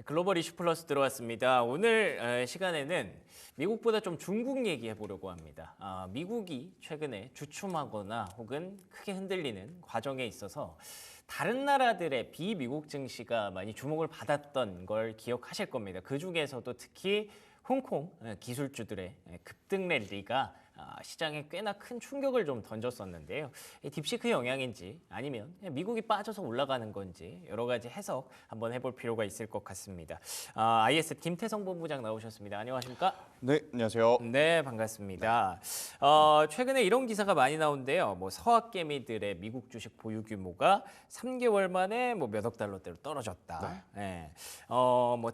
글로벌 이슈 플러스 들어왔습니다. 오늘 시간에는 미국보다 좀 중국 얘기해 보려고 합니다. 미국이 최근에 주춤하거나 혹은 크게 흔들리는 과정에 있어서 다른 나라들의 비미국 증시가 많이 주목을 받았던 걸 기억하실 겁니다. 그 중에서도 특히 홍콩 기술주들의 급등 랠리가 시장에 꽤나 큰 충격을 좀 던졌었는데요. 이 딥시크 영향인지 아니면 미국이 빠져서 올라가는 건지 여러 가지 해석 한번 해볼 필요가 있을 것 같습니다. IS 김태성 본부장 나오셨습니다. 안녕하십니까? 네, 안녕하세요. 네, 반갑습니다. 최근에 이런 기사가 많이 나오는데요. 서학개미들의 미국 주식 보유 규모가 3개월 만에 몇억 달러대로 떨어졌다. 예.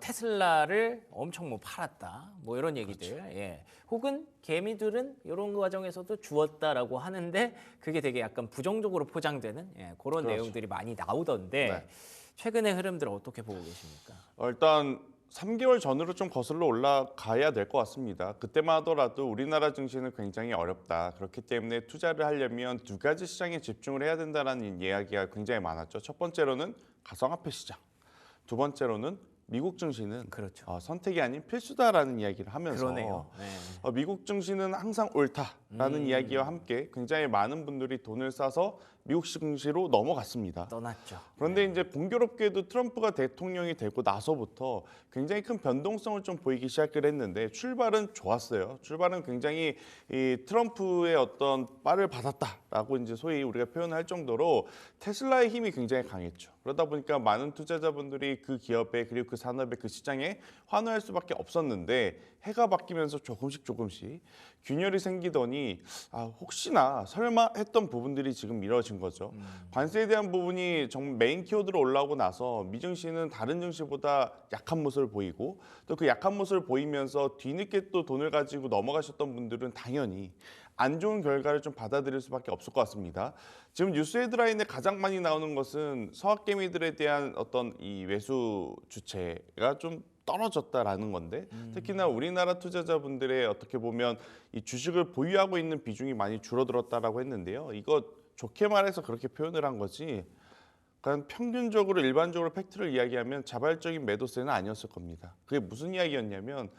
테슬라를 엄청 팔았다. 이런 얘기들. 그렇죠. 예. 혹은 개미들은 이런 과정에서도 주었다라고 하는데 그게 되게 약간 부정적으로 포장되는 그런 그렇죠. 내용들이 많이 나오던데 네. 최근의 흐름들 어떻게 보고 계십니까? 일단 3개월 전으로 좀 거슬러 올라가야 될 것 같습니다. 그때만 하더라도 우리나라 증시는 굉장히 어렵다. 그렇기 때문에 투자를 하려면 두 가지 시장에 집중을 해야 된다는 이야기가 굉장히 많았죠. 첫 번째로는 가상화폐 시장, 두 번째로는 미국 증시는 그렇죠. 선택이 아닌 필수다라는 이야기를 하면서 그러네요. 네. 미국 증시는 항상 옳다라는 이야기와 함께 굉장히 많은 분들이 돈을 싸서 미국 증시로 넘어갔습니다. 떠났죠. 그런데 이제 공교롭게도 트럼프가 대통령이 되고 나서부터 굉장히 큰 변동성을 좀 보이기 시작을 했는데 출발은 좋았어요. 출발은 굉장히 이 트럼프의 어떤 빠를 받았다라고 이제 소위 우리가 표현할 정도로 테슬라의 힘이 굉장히 강했죠. 그러다 보니까 많은 투자자분들이 그 기업에 그리고 그 산업에 그 시장에 환호할 수밖에 없었는데 해가 바뀌면서 조금씩 균열이 생기더니 혹시나 설마 했던 부분들이 지금 이뤄진 거죠. 관세에 대한 부분이 정말 메인 키워드로 올라오고 나서 미증시는 다른 증시보다 약한 모습을 보이고 또 그 약한 모습을 보이면서 뒤늦게 또 돈을 가지고 넘어가셨던 분들은 당연히 안 좋은 결과를 좀 받아들일 수밖에 없을 것 같습니다. 지금 뉴스 헤드라인에 가장 많이 나오는 것은 서학개미들에 대한 어떤 이 매수 주체가 좀 떨어졌다라는 건데 특히나 우리나라 투자자분들의 어떻게 보면 이 주식을 보유하고 있는 비중이 많이 줄어들었다라고 했는데요. 이거 좋게 말해서 그렇게 표현을 한 거지. 그러니까 평균적으로 일반적으로 팩트를 이야기하면 자발적인 매도세는 아니었을 겁니다. 그게 무슨 이야기였냐면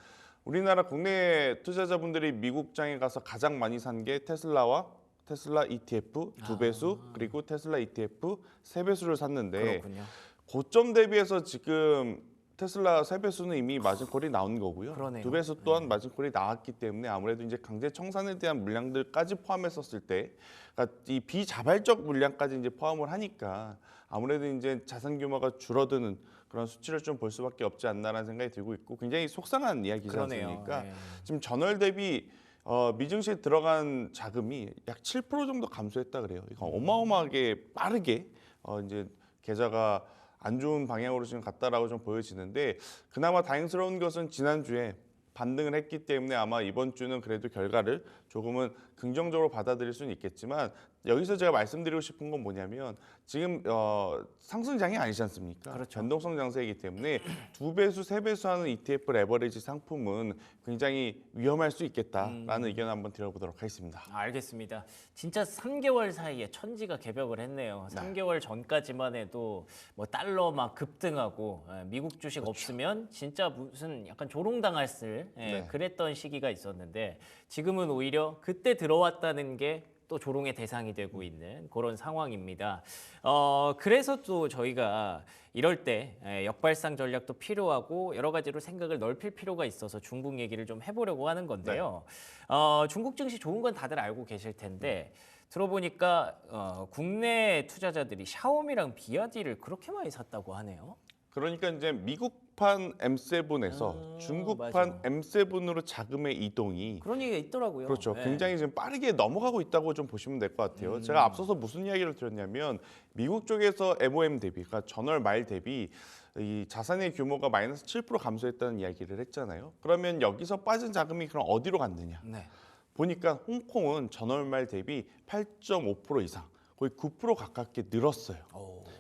우리나라 국내 투자자분들이 미국장에 가서 가장 많이 산 게 테슬라와 테슬라 ETF 두 배수 그리고 테슬라 ETF 세 배수를 샀는데 그렇군요. 고점 대비해서 지금 테슬라 세 배수는 이미 마진콜이 나온 거고요. 그러네요. 두 배수 또한 마진콜이 나왔기 때문에 아무래도 이제 강제 청산에 대한 물량들까지 포함했었을 때, 그러니까 이 비자발적 물량까지 이제 포함을 하니까 아무래도 이제 자산 규모가 줄어드는 그런 수치를 좀 볼 수밖에 없지 않나라는 생각이 들고 있고 굉장히 속상한 이야기지 그러네요. 않습니까? 네. 지금 전월 대비 미증시에 들어간 자금이 약 7% 정도 감소했다 그래요. 이거 어마어마하게 빠르게 이제 계좌가 안 좋은 방향으로 지금 갔다라고 좀 보여지는데 그나마 다행스러운 것은 지난주에 반등을 했기 때문에 아마 이번 주는 그래도 결과를 조금은 긍정적으로 받아들일 수는 있겠지만 여기서 제가 말씀드리고 싶은 건 뭐냐면 지금 상승장이 아니지 않습니까? 그렇죠. 변동성 장세이기 때문에 두 배수, 세 배수 하는 ETF 레버리지 상품은 굉장히 위험할 수 있겠다라는 의견을 한번 드려보도록 하겠습니다. 알겠습니다. 진짜 3개월 사이에 천지가 개벽을 했네요. 3개월 전까지만 해도 달러 막 급등하고 미국 주식 없으면 진짜 무슨 약간 조롱당할 그랬던 시기가 있었는데 지금은 오히려 그때 들어왔다는 게 또 조롱의 대상이 되고 있는 그런 상황입니다. 그래서 또 저희가 이럴 때 역발상 전략도 필요하고 여러 가지로 생각을 넓힐 필요가 있어서 중국 얘기를 좀 해보려고 하는 건데요. 중국 증시 좋은 건 다들 알고 계실 텐데 들어보니까 국내 투자자들이 샤오미랑 비아디를 그렇게 많이 샀다고 하네요. 그러니까 이제 미국판 M7에서 중국판 맞아. M7으로 자금의 이동이 그런 얘기가 있더라고요. 그렇죠. 네. 굉장히 지금 빠르게 넘어가고 있다고 좀 보시면 될 것 같아요. 제가 앞서서 무슨 이야기를 드렸냐면 미국 쪽에서 MOM 대비, 그러니까 전월 말 대비 이 자산의 규모가 마이너스 7% 감소했다는 이야기를 했잖아요. 그러면 여기서 빠진 자금이 그럼 어디로 갔느냐? 네. 보니까 홍콩은 전월 말 대비 8.5% 이상, 거의 9% 가깝게 늘었어요.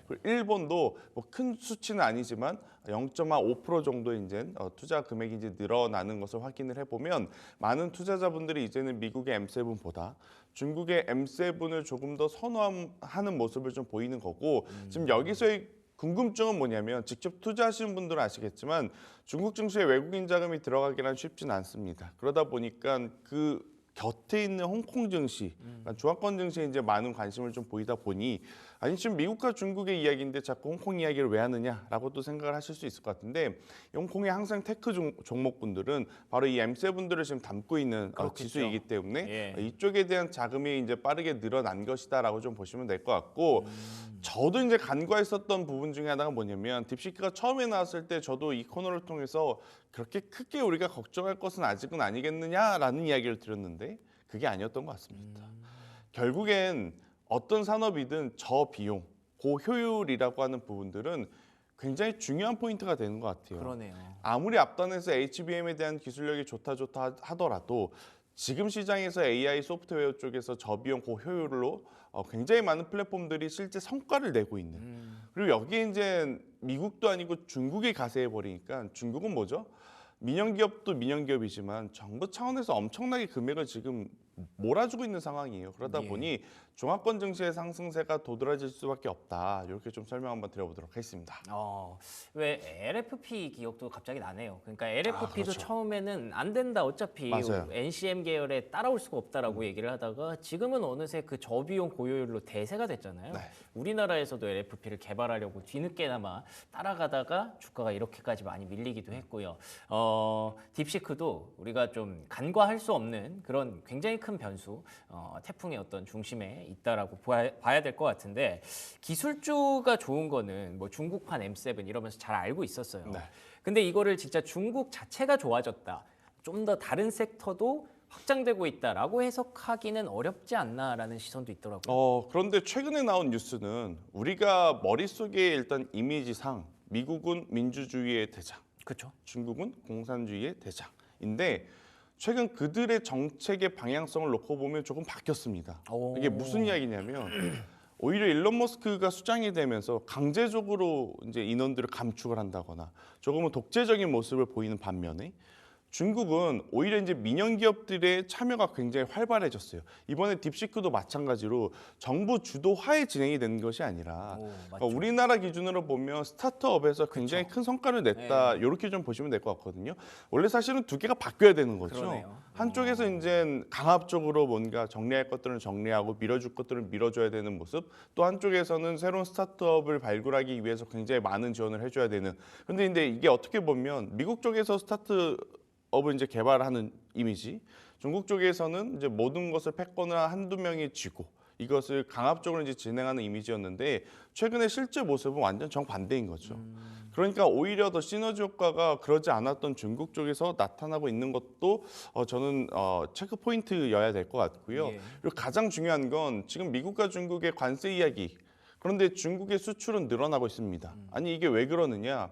그리고 일본도 뭐 큰 수치는 아니지만 0.5% 정도 이제 투자 금액이 이제 늘어나는 것을 확인을 해보면 많은 투자자분들이 이제는 미국의 M7보다 중국의 M7을 조금 더 선호하는 모습을 좀 보이는 거고 지금 여기서의 궁금증은 뭐냐면 직접 투자하시는 분들은 아시겠지만 중국 증시에 외국인 자금이 들어가기란 쉽진 않습니다. 그러다 보니까 그 곁에 있는 홍콩 증시, 그러니까 중화권 증시에 이제 많은 관심을 좀 보이다 보니 아니 지금 미국과 중국의 이야기인데 자꾸 홍콩 이야기를 왜 하느냐라고 또 생각을 하실 수 있을 것 같은데 홍콩의 항상 테크 종목분들은 바로 이 M7들을 지금 담고 있는 그렇겠죠. 지수이기 때문에 예. 이쪽에 대한 자금이 이제 빠르게 늘어난 것이다라고 좀 보시면 될 것 같고 저도 이제 간과했었던 부분 중에 하나가 뭐냐면 딥시크가 처음에 나왔을 때 저도 이 코너를 통해서 그렇게 크게 우리가 걱정할 것은 아직은 아니겠느냐라는 이야기를 드렸는데 그게 아니었던 것 같습니다. 결국엔 어떤 산업이든 저비용, 고효율이라고 하는 부분들은 굉장히 중요한 포인트가 되는 것 같아요. 그러네요. 아무리 앞단에서 HBM에 대한 기술력이 좋다 하더라도 지금 시장에서 AI 소프트웨어 쪽에서 저비용 고효율로 굉장히 많은 플랫폼들이 실제 성과를 내고 있는 그리고 여기에 이제 미국도 아니고 중국이 가세해 버리니까 중국은 뭐죠? 민영기업도 민영기업이지만 정부 차원에서 엄청나게 금액을 지금 몰아주고 있는 상황이에요. 그러다 예. 보니 종합권 증시의 상승세가 도드라질 수밖에 없다. 이렇게 좀 설명 한번 드려보도록 하겠습니다. 왜 LFP 기억도 갑자기 나네요. 그러니까 LFP도 그렇죠. 처음에는 안 된다. 어차피 맞아요. NCM 계열에 따라올 수가 없다라고 얘기를 하다가 지금은 어느새 그 저비용 고효율로 대세가 됐잖아요. 네. 우리나라에서도 LFP를 개발하려고 뒤늦게나마 따라가다가 주가가 이렇게까지 많이 밀리기도 했고요. 딥시크도 우리가 좀 간과할 수 없는 그런 굉장히 큰 변수, 태풍의 어떤 중심에 있다라고 봐야 될 것 같은데 기술주가 좋은 거는 뭐 중국판 M7 이러면서 잘 알고 있었어요. 네. 근데 이거를 진짜 중국 자체가 좋아졌다. 좀 더 다른 섹터도 확장되고 있다라고 해석하기는 어렵지 않나라는 시선도 있더라고요. 그런데 최근에 나온 뉴스는 우리가 머릿속에 일단 이미지상 미국은 민주주의의 대장, 그렇죠. 중국은 공산주의의 대장인데 최근 그들의 정책의 방향성을 놓고 보면 조금 바뀌었습니다. 오. 이게 무슨 이야기냐면 오히려 일론 머스크가 수장이 되면서 강제적으로 이제 인원들을 감축을 한다거나 조금은 독재적인 모습을 보이는 반면에 중국은 오히려 이제 민영 기업들의 참여가 굉장히 활발해졌어요. 이번에 딥시크도 마찬가지로 정부 주도하에 진행이 되는 것이 아니라 그러니까 우리나라 기준으로 보면 스타트업에서 굉장히 큰 성과를 냈다. 이렇게 좀 보시면 될 것 같거든요. 원래 사실은 두 개가 바뀌어야 되는 거죠. 그러네요. 한쪽에서 이제 강압적으로 뭔가 정리할 것들은 정리하고 밀어줄 것들은 밀어줘야 되는 모습. 또 한쪽에서는 새로운 스타트업을 발굴하기 위해서 굉장히 많은 지원을 해줘야 되는. 근데 이게 어떻게 보면 미국 쪽에서 스타트업을 이제 개발하는 이미지, 중국 쪽에서는 이제 모든 것을 패권을 한두 명이 쥐고 이것을 강압적으로 이제 진행하는 이미지였는데 최근에 실제 모습은 완전 정반대인 거죠. 그러니까 오히려 더 시너지 효과가 그러지 않았던 중국 쪽에서 나타나고 있는 것도 저는 체크 포인트여야 될 것 같고요. 예. 그리고 가장 중요한 건 지금 미국과 중국의 관세 이야기. 그런데 중국의 수출은 늘어나고 있습니다. 아니 이게 왜 그러느냐?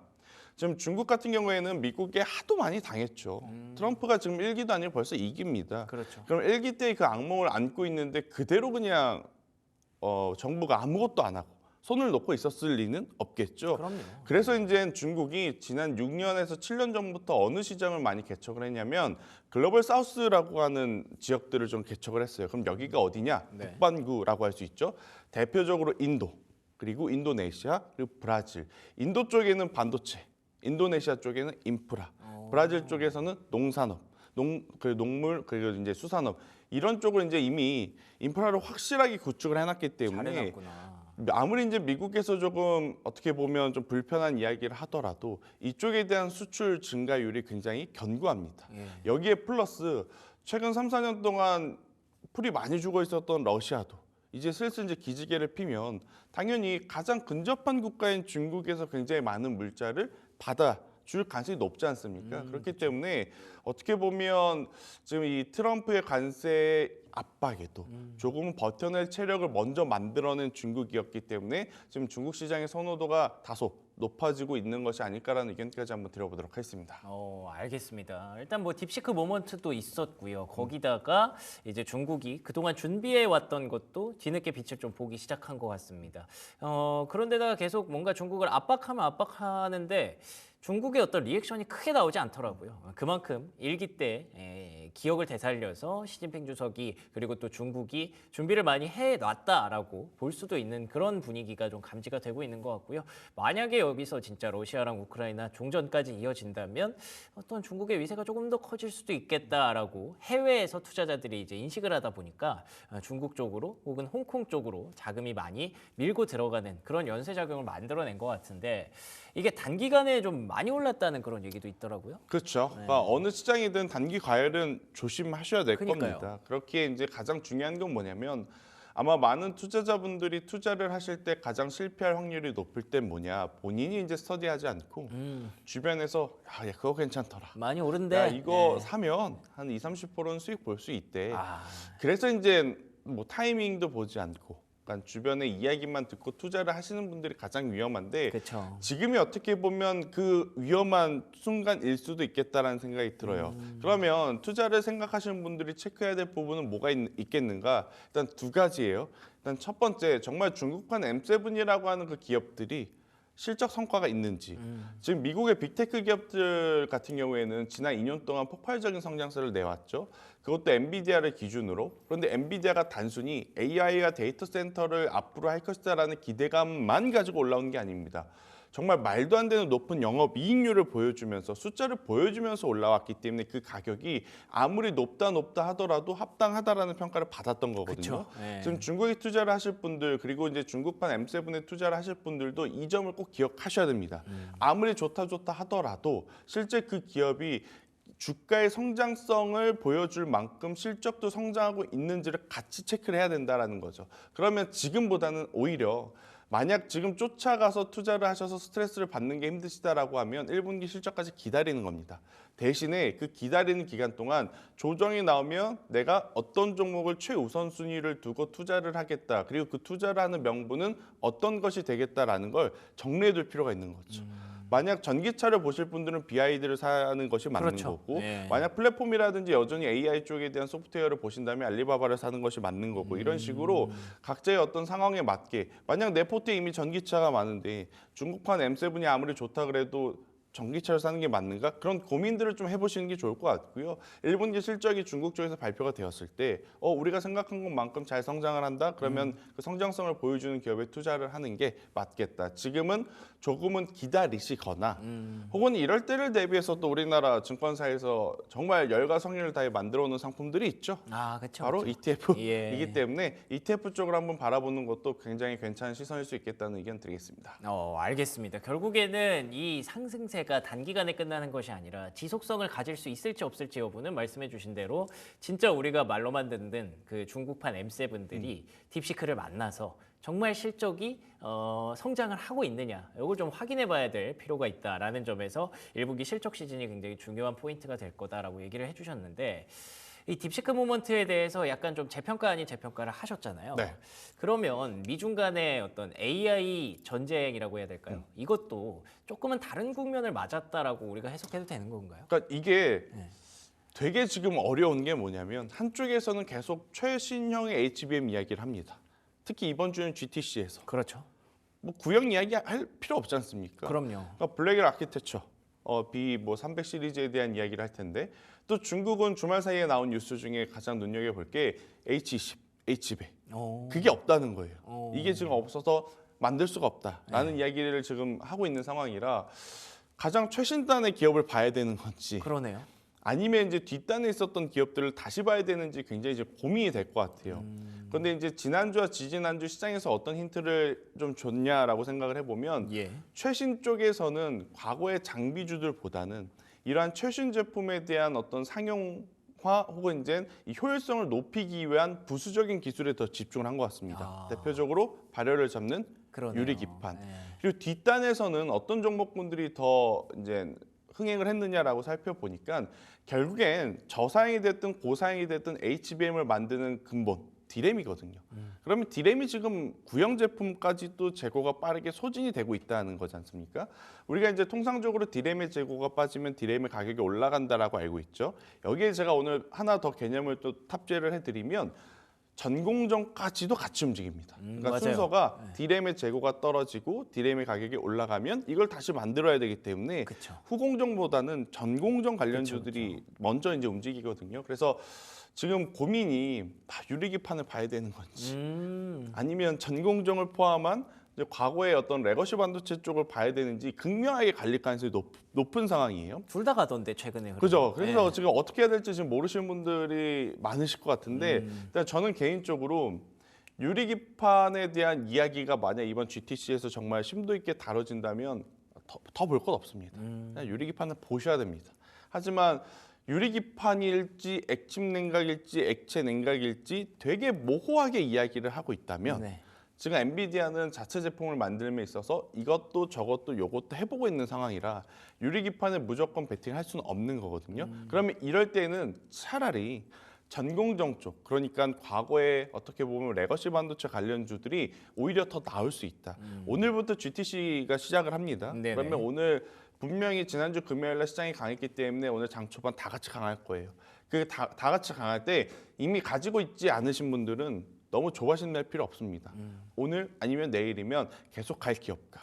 지금 중국 같은 경우에는 미국에 하도 많이 당했죠. 트럼프가 지금 1기도 아니고 벌써 2기입니다. 그렇죠. 그럼 1기 때 그 악몽을 안고 있는데 그대로 그냥 정부가 아무것도 안 하고 손을 놓고 있었을 리는 없겠죠. 그럼요. 그래서 이제 중국이 지난 6년에서 7년 전부터 어느 시장을 많이 개척을 했냐면 글로벌 사우스라고 하는 지역들을 좀 개척을 했어요. 그럼 여기가 어디냐? 네. 북반구라고 할 수 있죠. 대표적으로 인도, 그리고 인도네시아, 그리고 브라질. 인도 쪽에는 반도체, 인도네시아 쪽에는 인프라, 브라질 쪽에서는 농산업, 농물 그리고 이제 수산업 이런 쪽을 이제 이미 인프라를 확실하게 구축을 해놨기 때문에 잘해놨구나. 아무리 이제 미국에서 조금 어떻게 보면 좀 불편한 이야기를 하더라도 이쪽에 대한 수출 증가율이 굉장히 견고합니다. 예. 여기에 플러스 최근 3, 4년 동안 풀이 많이 죽어 있었던 러시아도 이제 슬슬 이제 기지개를 피면 당연히 가장 근접한 국가인 중국에서 굉장히 많은 물자를 받아줄 가능성이 높지 않습니까? 그렇기 때문에 어떻게 보면 지금 이 트럼프의 관세 압박에도 조금은 버텨낼 체력을 먼저 만들어낸 중국이었기 때문에 지금 중국 시장의 선호도가 다소 높아지고 있는 것이 아닐까라는 의견까지 한번 드려보도록 하겠습니다. 알겠습니다. 일단 뭐 딥시크 모먼트도 있었고요. 거기다가 이제 중국이 그동안 준비해 왔던 것도 뒤늦게 빛을 좀 보기 시작한 것 같습니다. 그런데다가 계속 뭔가 중국을 압박하면 압박하는데 중국의 어떤 리액션이 크게 나오지 않더라고요. 그만큼 일기 때 기억을 되살려서 시진핑 주석이 그리고 또 중국이 준비를 많이 해놨다라고 볼 수도 있는 그런 분위기가 좀 감지가 되고 있는 것 같고요. 만약에 여기서 진짜 러시아랑 우크라이나 종전까지 이어진다면 어떤 중국의 위세가 조금 더 커질 수도 있겠다라고 해외에서 투자자들이 이제 인식을 하다 보니까 중국 쪽으로 혹은 홍콩 쪽으로 자금이 많이 밀고 들어가는 그런 연쇄작용을 만들어낸 것 같은데 이게 단기간에 좀 많이 올랐다는 그런 얘기도 있더라고요. 그렇죠. 그러니까 어느 시장이든 단기 과열은 조심하셔야 될 그러니까요. 겁니다. 그렇기에 이제 가장 중요한 건 뭐냐면 아마 많은 투자자분들이 투자를 하실 때 가장 실패할 확률이 높을 땐 뭐냐? 본인이 이제 스터디하지 않고 주변에서 야, 그거 괜찮더라. 많이 오른데 야, 이거 예. 사면 한 30%는 수익 볼 수 있대. 아, 그래서 이제 뭐 타이밍도 보지 않고 그러니까 주변의 이야기만 듣고 투자를 하시는 분들이 가장 위험한데 그렇죠. 지금이 어떻게 보면 그 위험한 순간일 수도 있겠다라는 생각이 들어요. 그러면 투자를 생각하시는 분들이 체크해야 될 부분은 뭐가 있겠는가? 일단 두 가지예요. 일단 첫 번째, 정말 중국판 M7이라고 하는 그 기업들이 실적 성과가 있는지. 지금 미국의 빅테크 기업들 같은 경우에는 지난 2년 동안 폭발적인 성장세를 내왔죠. 그것도 엔비디아를 기준으로. 그런데 엔비디아가 단순히 AI가 데이터 센터를 앞으로 할 것이다라는 기대감만 가지고 올라온 게 아닙니다. 정말 말도 안 되는 높은 영업 이익률을 보여주면서 숫자를 보여주면서 올라왔기 때문에 그 가격이 아무리 높다 하더라도 합당하다라는 평가를 받았던 거거든요. 그쵸. 네. 지금 중국에 투자를 하실 분들 그리고 이제 중국판 M7에 투자를 하실 분들도 이 점을 꼭 기억하셔야 됩니다. 아무리 좋다 하더라도 실제 그 기업이 주가의 성장성을 보여줄 만큼 실적도 성장하고 있는지를 같이 체크를 해야 된다라는 거죠. 그러면 지금보다는 오히려 만약 지금 쫓아가서 투자를 하셔서 스트레스를 받는 게 힘드시다라고 하면 1분기 실적까지 기다리는 겁니다. 대신에 그 기다리는 기간 동안 조정이 나오면 내가 어떤 종목을 최우선순위를 두고 투자를 하겠다. 그리고 그 투자를 하는 명분은 어떤 것이 되겠다라는 걸 정리해 둘 필요가 있는 거죠. 만약 전기차를 보실 분들은 BYD를 사는 것이 맞는 그렇죠. 거고 예. 만약 플랫폼이라든지 여전히 AI 쪽에 대한 소프트웨어를 보신다면 알리바바를 사는 것이 맞는 거고 이런 식으로 각자의 어떤 상황에 맞게 만약 내 포트에 이미 전기차가 많은데 중국판 M7이 아무리 좋다 그래도 전기차를 사는 게 맞는가? 그런 고민들을 좀 해보시는 게 좋을 것 같고요. 1분기 실적이 중국 쪽에서 발표가 되었을 때 우리가 생각한 것만큼 잘 성장을 한다? 그러면 그 성장성을 보여주는 기업에 투자를 하는 게 맞겠다. 지금은 조금은 기다리시거나 혹은 이럴 때를 대비해서 또 우리나라 증권사에서 정말 열과 성의를 다해 만들어 놓은 상품들이 있죠. 아, 그렇죠. 바로 ETF이기 예. 때문에 ETF 쪽으로 한번 바라보는 것도 굉장히 괜찮은 시선일 수 있겠다는 의견 드리겠습니다. 알겠습니다. 결국에는 이 상승세가 단기간에 끝나는 것이 아니라 지속성을 가질 수 있을지 없을지 여부는 말씀해 주신 대로 진짜 우리가 말로만 듣는 그 중국판 M7들이 딥시크를 만나서 정말 실적이 성장을 하고 있느냐 이걸 좀 확인해 봐야 될 필요가 있다라는 점에서 1분기 실적 시즌이 굉장히 중요한 포인트가 될 거다라고 얘기를 해주셨는데 이 딥시크 모먼트에 대해서 약간 좀 재평가 아닌 재평가를 하셨잖아요. 네. 그러면 미중 간의 어떤 AI 전쟁이라고 해야 될까요? 이것도 조금은 다른 국면을 맞았다라고 우리가 해석해도 되는 건가요? 그러니까 이게 되게 지금 어려운 게 뭐냐면 한쪽에서는 계속 최신형의 HBM 이야기를 합니다. 특히 이번 주는 GTC에서 그렇죠. 뭐 구형 이야기 할 필요 없지 않습니까? 그럼요. 그러니까 블랙일 아키텍처, B 뭐 300 시리즈에 대한 이야기를 할 텐데 또 중국은 주말 사이에 나온 뉴스 중에 가장 눈여겨 볼 게 H20, H100 그게 없다는 거예요. 이게 지금 없어서 만들 수가 없다라는 이야기를 지금 하고 있는 상황이라 가장 최신단의 기업을 봐야 되는 건지 그러네요. 아니면 이제 뒷단에 있었던 기업들을 다시 봐야 되는지 굉장히 이제 고민이 될 것 같아요. 그런데 이제 지난주와 지지난주 시장에서 어떤 힌트를 좀 줬냐라고 생각을 해보면 예. 최신 쪽에서는 과거의 장비주들보다는 이러한 최신 제품에 대한 어떤 상용화 혹은 이제 이 효율성을 높이기 위한 부수적인 기술에 더 집중을 한 것 같습니다. 대표적으로 발열을 잡는 그러네요. 유리 기판. 예. 그리고 뒷단에서는 어떤 종목군들이 더 이제 흥행을 했느냐라고 살펴보니까 결국엔 저사양이 됐든 고사양이 됐든 HBM을 만드는 근본 디램이거든요. 그러면 디램이 지금 구형 제품까지도 재고가 빠르게 소진이 되고 있다는 거지 않습니까? 우리가 이제 통상적으로 디램의 재고가 빠지면 디램의 가격이 올라간다라고 알고 있죠. 여기에 제가 오늘 하나 더 개념을 또 탑재를 해드리면 전공정까지도 같이 움직입니다. 그러니까 맞아요. 순서가 디램의 재고가 떨어지고 디램의 가격이 올라가면 이걸 다시 만들어야 되기 때문에 그쵸. 후공정보다는 전공정 관련주들이 먼저 이제 움직이거든요. 그래서 지금 고민이 유리기판을 봐야 되는 건지 아니면 전공정을 포함한 이제 과거의 어떤 레거시 반도체 쪽을 봐야 되는지 극명하게 갈릴 가능성이 높은 상황이에요. 둘 다 가던데 최근에. 그죠. 그래서 네. 지금 어떻게 해야 될지 지금 모르시는 분들이 많으실 것 같은데 일단 저는 개인적으로 유리기판에 대한 이야기가 만약 이번 GTC에서 정말 심도 있게 다뤄진다면 더 볼 것 없습니다. 그냥 유리기판을 보셔야 됩니다. 하지만 유리기판일지 액침 냉각일지 액체 냉각일지 되게 모호하게 이야기를 하고 있다면 네. 지금 엔비디아는 자체 제품을 만들음에 있어서 이것도 저것도 요것도 해보고 있는 상황이라 유리기판을 무조건 베팅할 수는 없는 거거든요. 그러면 이럴 때는 차라리 전공정 쪽, 그러니까 과거에 어떻게 보면 레거시 반도체 관련주들이 오히려 더 나을 수 있다. 오늘부터 GTC가 시작을 합니다. 네네. 그러면 오늘 분명히 지난주 금요일날 시장이 강했기 때문에 오늘 장 초반 다 같이 강할 거예요. 그 다 같이 강할 때 이미 가지고 있지 않으신 분들은 너무 조바심 낼 필요 없습니다. 오늘 아니면 내일이면 계속 갈 기업가,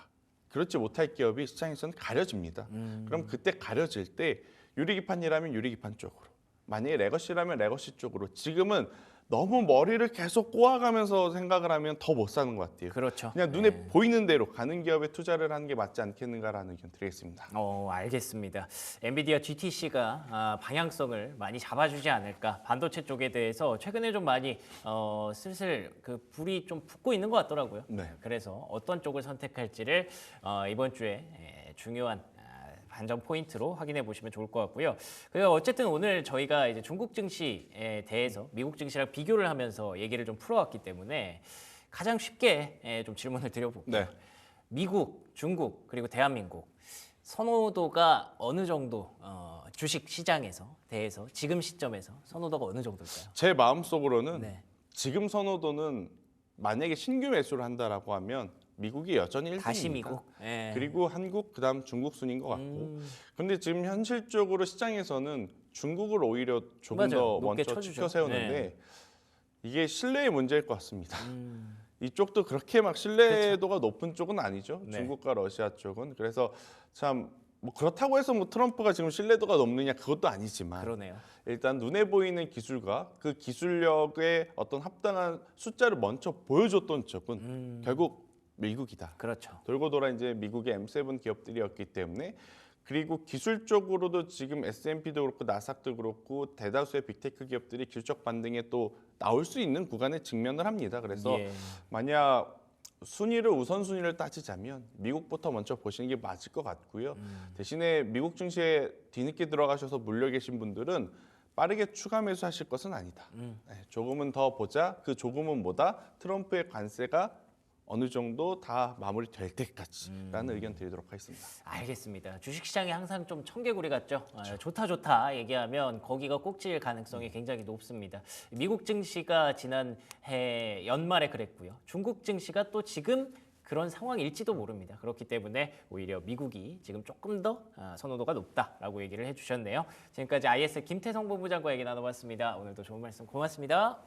그렇지 못할 기업이 시장에서는 가려집니다. 그럼 그때 가려질 때 유리기판이라면 유리기판 쪽으로, 만약에 레거시라면 레거시 쪽으로. 지금은 너무 머리를 계속 꼬아가면서 생각을 하면 더 못 사는 것 같아요. 그렇죠. 그냥 눈에 보이는 대로 가는 기업에 투자를 하는 게 맞지 않겠는가라는 의견 드리겠습니다. 알겠습니다. 엔비디아 GTC가 방향성을 많이 잡아주지 않을까. 반도체 쪽에 대해서 최근에 좀 많이 슬슬 그 불이 좀 붙고 있는 것 같더라고요. 네. 그래서 어떤 쪽을 선택할지를 이번 주에 중요한 반전 포인트로 확인해 보시면 좋을 것 같고요. 그리고 어쨌든 오늘 저희가 이제 중국 증시에 대해서 미국 증시랑 비교를 하면서 얘기를 좀 풀어왔기 때문에 가장 쉽게 좀 질문을 드려볼게요. 네. 미국, 중국 그리고 대한민국 선호도가 어느 정도 주식 시장에서 대해서 지금 시점에서 선호도가 어느 정도일까요? 제 마음속으로는 네. 지금 선호도는 만약에 신규 매수를 한다라고 하면 미국이 여전히 1등입니다. 다시 미국. 예. 그리고 한국, 그다음 중국 순인 것 같고. 근데 지금 현실적으로 시장에서는 중국을 오히려 조금 맞아요. 더 높게 먼저 쳐주죠. 치켜 세우는데 네. 이게 신뢰의 문제일 것 같습니다. 이쪽도 그렇게 막 신뢰도가 높은 쪽은 아니죠. 네. 중국과 러시아 쪽은. 그래서 참 뭐 그렇다고 해서 뭐 트럼프가 지금 신뢰도가 높느냐 그것도 아니지만 그러네요. 일단 눈에 보이는 기술과 그 기술력의 어떤 합당한 숫자를 먼저 보여줬던 쪽은 결국 미국이다. 그렇죠. 돌고 돌아 이제 미국의 M7 기업들이었기 때문에, 그리고 기술적으로도 지금 S&P도 그렇고 나스닥도 그렇고 대다수의 빅테크 기업들이 기술적 반등에 또 나올 수 있는 구간에 직면을 합니다. 그래서 예. 만약 순위를 우선순위를 따지자면 미국부터 먼저 보시는 게 맞을 것 같고요. 대신에 미국 증시에 뒤늦게 들어가셔서 물려 계신 분들은 빠르게 추가 매수하실 것은 아니다. 네, 조금은 더 보자. 그 조금은 뭐다? 트럼프의 관세가 어느 정도 다 마무리될 때까지라는 의견 드리도록 하겠습니다. 알겠습니다. 주식시장이 항상 좀 청개구리 같죠. 좋다 얘기하면 거기가 꼭지일 가능성이 굉장히 높습니다. 미국 증시가 지난해 연말에 그랬고요. 중국 증시가 또 지금 그런 상황일지도 모릅니다. 그렇기 때문에 오히려 미국이 지금 조금 더 선호도가 높다라고 얘기를 해주셨네요. 지금까지 IS 김태성 본부장과 얘기 나눠봤습니다. 오늘도 좋은 말씀 고맙습니다.